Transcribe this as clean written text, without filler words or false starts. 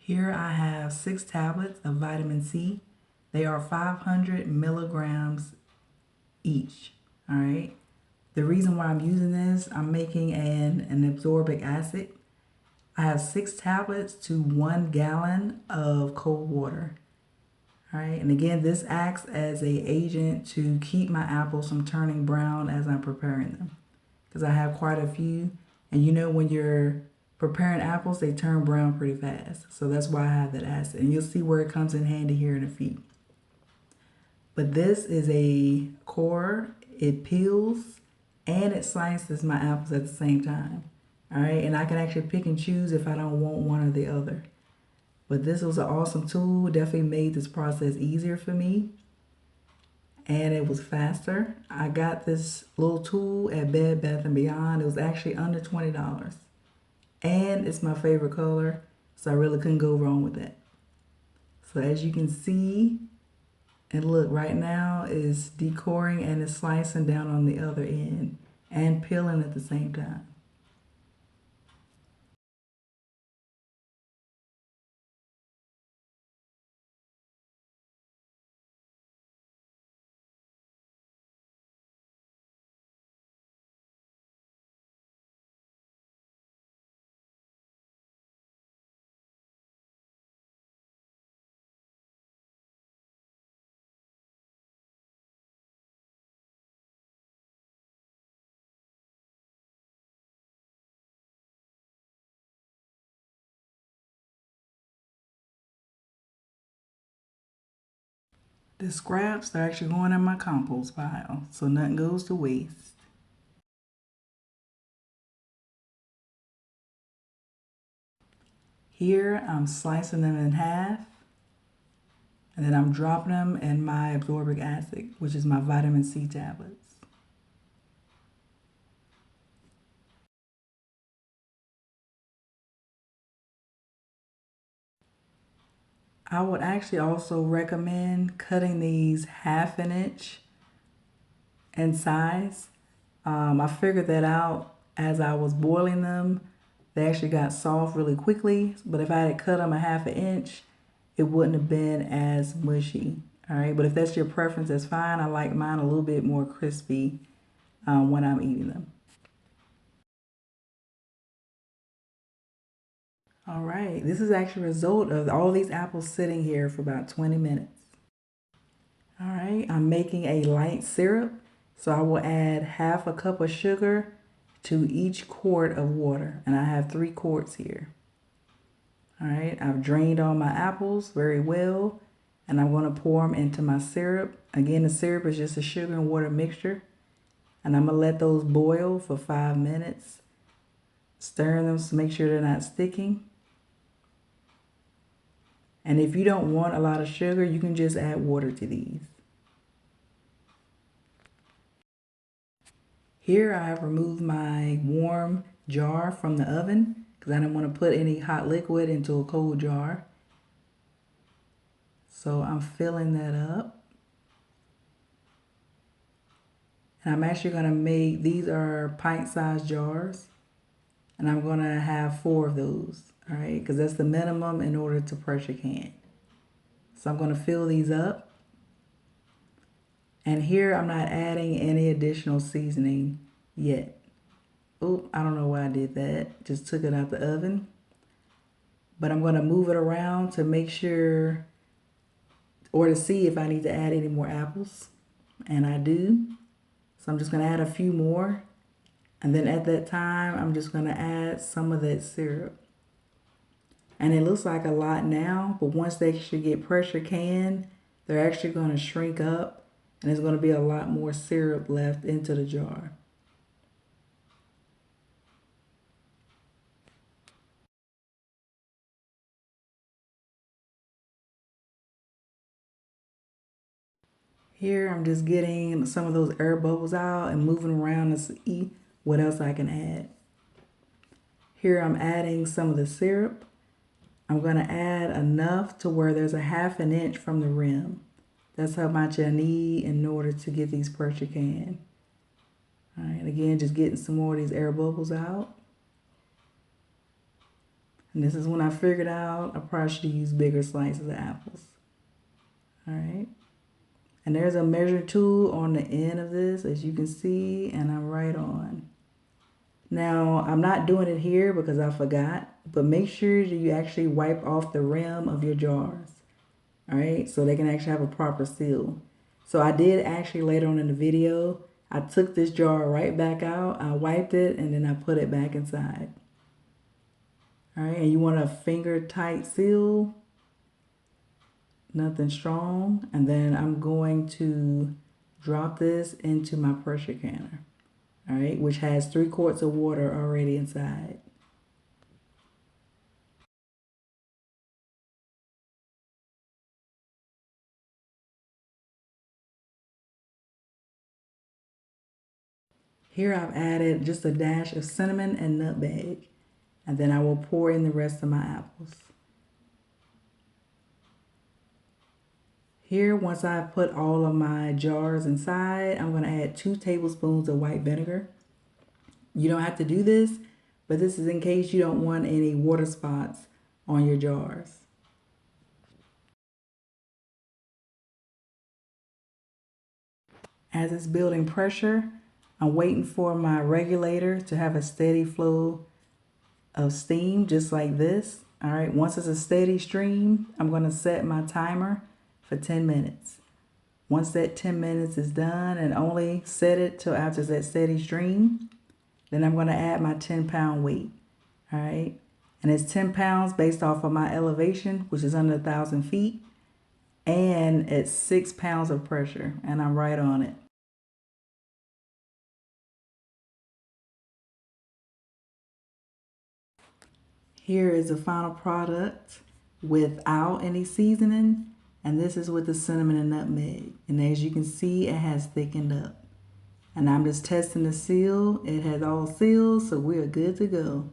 Here I have 6 tablets of vitamin C. They are 500 milligrams each. All right. The reason why I'm using this, I'm making an absorbic acid. I have 6 tablets to 1 gallon of cold water. All right. And again, this acts as an agent to keep my apples from turning brown as I'm preparing them, because I have quite a few. And you know, when you're preparing apples, they turn brown pretty fast. So that's why I have that acid. And you'll see where it comes in handy here in a few. But this is a core. It peels and it slices my apples at the same time. All right. And I can actually pick and choose if I don't want one or the other. But this was an awesome tool. Definitely made this process easier for me. And it was faster. I got this little tool at Bed Bath & Beyond. It was actually under $20. And it's my favorite color, so I really couldn't go wrong with that. So as you can see, and look, right now is decoring and it's slicing down on the other end and peeling at the same time. The scraps are actually going in my compost pile, so nothing goes to waste. Here I'm slicing them in half, and then I'm dropping them in my absorbic acid, which is my vitamin C tablets. I would actually also recommend cutting these 1/2 inch in size. I figured that out as I was boiling them. They actually got soft really quickly, but if I had cut them a 1/2 inch, it wouldn't have been as mushy. All right, but if that's your preference, that's fine. I like mine a little bit more crispy when I'm eating them. All right, this is actually a result of all these apples sitting here for about 20 minutes. All right, I'm making a light syrup. So I will add 1/2 cup of sugar to each quart of water. And I have 3 quarts here. All right, I've drained all my apples very well. And I'm going to pour them into my syrup. Again, the syrup is just a sugar and water mixture. And I'm going to let those boil for 5 minutes. Stirring them to make sure they're not sticking. And if you don't want a lot of sugar, you can just add water to these. Here I have removed my warm jar from the oven because I didn't want to put any hot liquid into a cold jar. So I'm filling that up. And I'm actually going to make, these are pint-sized jars. And I'm going to have 4 of those, all right? Because that's the minimum in order to pressure can. So I'm going to fill these up. And here I'm not adding any additional seasoning yet. Oop, I don't know why I did that. Just took it out the oven. But I'm going to move it around to make sure, or to see if I need to add any more apples. And I do. So I'm just going to add a few more. And then at that time, I'm just going to add some of that syrup. And it looks like a lot now, but once they actually get pressure canned, they're actually going to shrink up. And there's going to be a lot more syrup left into the jar. Here I'm just getting some of those air bubbles out and moving around to see what else I can add. Here I'm adding some of the syrup. I'm going to add enough to where there's a 1/2 inch from the rim. That's how much I need in order to get these pressure canned. All right, again, just getting some more of these air bubbles out. And this is when I figured out I probably should use bigger slices of apples. All right. And there's a measure tool on the end of this, as you can see, and I'm right on. Now, I'm not doing it here because I forgot, but make sure that you actually wipe off the rim of your jars. All right, so they can actually have a proper seal. So I did actually later on in the video, I took this jar right back out, I wiped it, and then I put it back inside. All right, and you want a finger tight seal, nothing strong. And then I'm going to drop this into my pressure canner, all right, which has 3 quarts of water already inside. Here I've added just a dash of cinnamon and nutmeg, and then I will pour in the rest of my apples. Here, once I've put all of my jars inside, I'm going to add 2 tablespoons of white vinegar. You don't have to do this, but this is in case you don't want any water spots on your jars. As it's building pressure, I'm waiting for my regulator to have a steady flow of steam, just like this. All right, once it's a steady stream, I'm going to set my timer for 10 minutes. Once that 10 minutes is done, and only set it till after that steady stream, then I'm going to add my 10-pound weight. All right, and it's 10 pounds based off of my elevation, which is under 1,000 feet, and it's 6 pounds of pressure, and I'm right on it. Here is the final product without any seasoning, and this is with the cinnamon and nutmeg. And as you can see, it has thickened up. And I'm just testing the seal. It has all sealed, so we're good to go.